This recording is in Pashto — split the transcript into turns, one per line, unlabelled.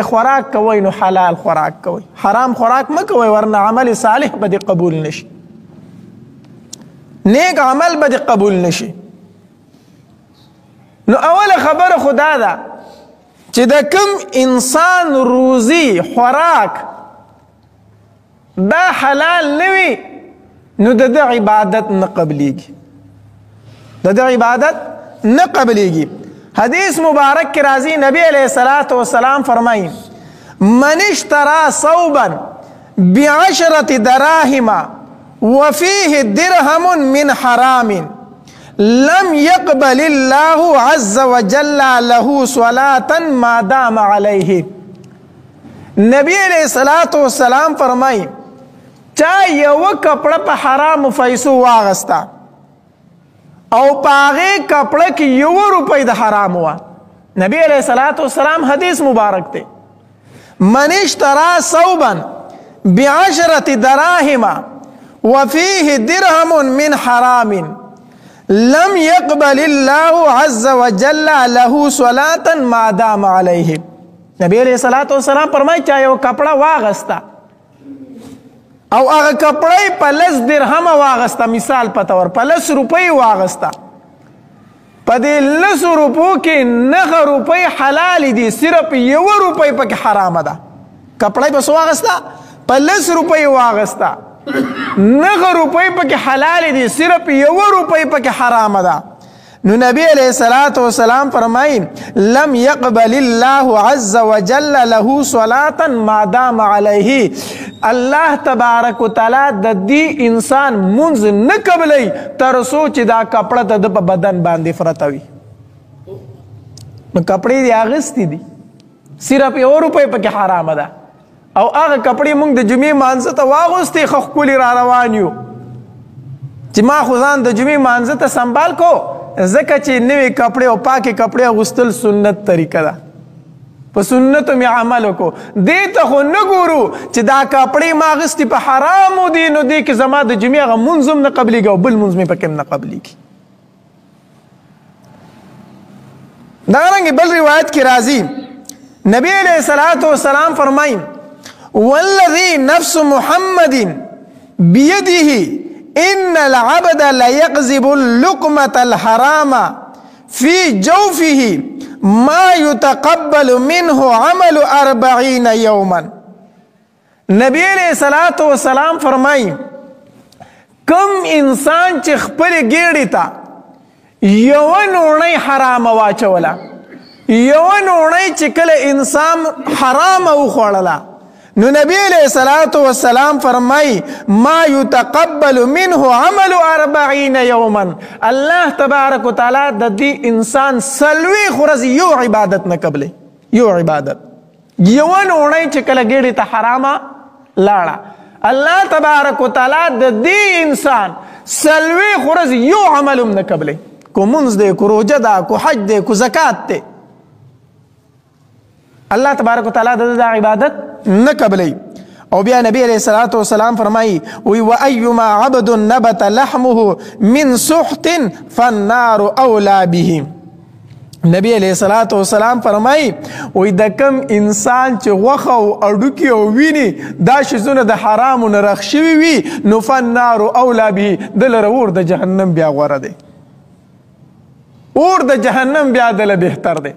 خوراک کوئ نو حلال خوراک کوئ، حرام خوراک مه کوئ ورنه عمل صالح به دې قبول نشي، نیک عمل به دې قبول نشي. نو اوله خبره خو دا ده چې د کوم انسان روزي خوراک دا حلال نه وي نو د ده عبادت نه قبلیږي، د ده عبادت نه قبلیږي. حدیث مبارک کې راځي نبی علیہ الصلوۃ والسلام فرمایي من اشترى ثوبا ب10 دراهم وفيه درهم من حرام لم يقبل الله عز وجل له صلاة ما دام عليه. نبی علیہ الصلوۃ والسلام فرمایي چا یو کپڑا په حرام پیسو واغستا او پاغه کپڑا کې 1 روپۍ د حرام وا، نبی علیہ الصلوۃ والسلام حدیث مبارک ته من اشترى ثوبا ب10 دراهم وفيه درهم من حرام لم يقبل الله عز وجل له صلاة ما دام عليه. نبی علیہ الصلوۃ والسلام فرمایي چا یو کپڑا واغستا او هغه کپڑای په 10 درهم واغستا، مثال په تور په 10 روپۍ واغستا، په دې 10 روپو کې 9 روپۍ حلال دي، صرف 1 روپۍ پکې حرام ده. کپڑای په څو واغستا؟ په 10 روپۍ واغستا، 9 روپۍ پکې حلال دي، صرف 1 روپۍ پکې حرام ده. نو نبی علیہ الصلوۃ والسلام فرمائی لم يقبل الله عز وجل له صلاة ما دام علیه. الله تبارک وتعالی د دې انسان منځ نه قبلی تر څو چې دا کپڑا ته د بدن باندې پرته وي. نو کپڑې دې اغستې دي، صرف 1 روپۍ پکې حرام ده، او هغه کپڑې موږ د جمعې مانځه ته واغوستې خو ښکلي را روان یو چې ما خو ځان د جمعې مانځه ته سنبال کو، ځکه چې نوې کپڑې او پاکې کپڑې اغوستل سنت طریقه ده، په سنتو مې عمل وکړو. دې ته خو نه ګورو چې دا کپړې ما اغوستې په حرامو دي نو دې کې زما د جمعې هغه مونځ هم نه قبلیږي او بل مونځ مې پکې هم نه قبلیږي. دارنګې بل روایت کې راځي نبی علیہ الصلوۃ والسلام فرمایي والذي نفس محمد بيده ان العبد ليقذب اللقمة الحرام في جوفه ما يتقبل منه عمل 40 يوما. نبی علیہ الصلوۃ والسلام فرمائی کم انسان چې خپل ګیړې ته یو نوڼۍ حرام واچوله، یو نوڼۍ چې کله انسان حرام وخوړله نو نبی علیہ الصلوۃ والسلام فرمائی ما يتقبل منه عمل 40 يوما. الله تبارک وتعالی د دې انسان 40 ورځې یو عبادت نه قبلې، یو عبادت یو نوڼۍ چې کله ګیړې ته حرامه لاړه، الله تبارک وتعالی د دې انسان 40 ورځې یو عمل هم نه قبلې، کو منځ دی، کو روژه ده، کو حج دی، کو زکات دی، الله تبارک وتعالی د عبادت نه قبلی. او بیا نبی علیہ الصلوۃ والسلام فرمائی وی وایما عبد نبت لحمه من سحت فالنار اولا به. نبی علیہ الصلوۃ والسلام فرمائی وی د کم انسان چې غوښه او اډوکي او ویني دا شیزونه د حرامو نه رخ شوي وي نو فالنار اولا به، د لره اور د جهنم بیا غوره دی، اور د جهنم بیا دله بهتر دی.